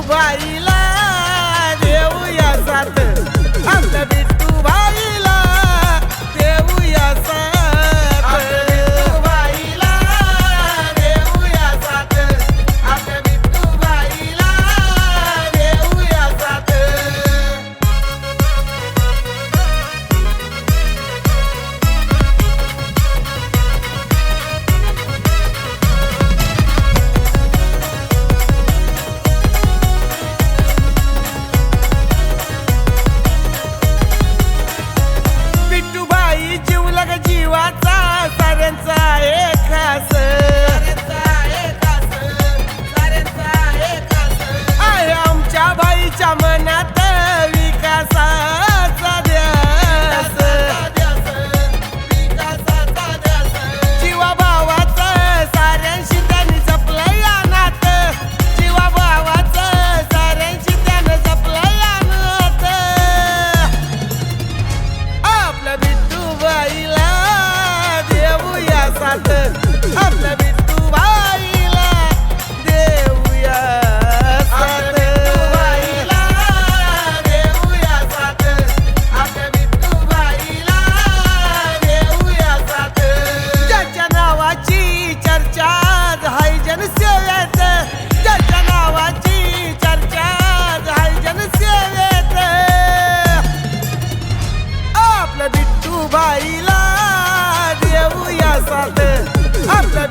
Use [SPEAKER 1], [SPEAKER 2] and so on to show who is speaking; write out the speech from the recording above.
[SPEAKER 1] भाईला देऊया साथ, आपल्या बिट्टू भाईला देऊया साथ, बिट्टू भाईला देऊया साथ, आपल्या बिट्टू भाईला देऊया साथ. बिट्टूबाई जीवलग जीवाचा साऱ्यांचा आहे खास, आहे आमच्या बाईच्या मनात विकासाचा ध्यास, जीवा भावाचं साऱ्यांशी त्यांनी जपलंय अनाथ, जीवा भावाचं साऱ्यांशी त्यानं जपलंय अनाथ. आपल्या बिट्टू भाईला देऊया साथ, आपल्या बिट्टू भाईला देऊया साथ, भाईला देऊया साथ, आपल्या बिट्टू भाईला देऊया साथ. ज्याच्या नावाची चर्चा हाय जनसेवेत, ज्याच्या नावाची चर्चा हाय जनसेवेत, आपल्या बिट्टू भाईला देऊया साथ, आपल्या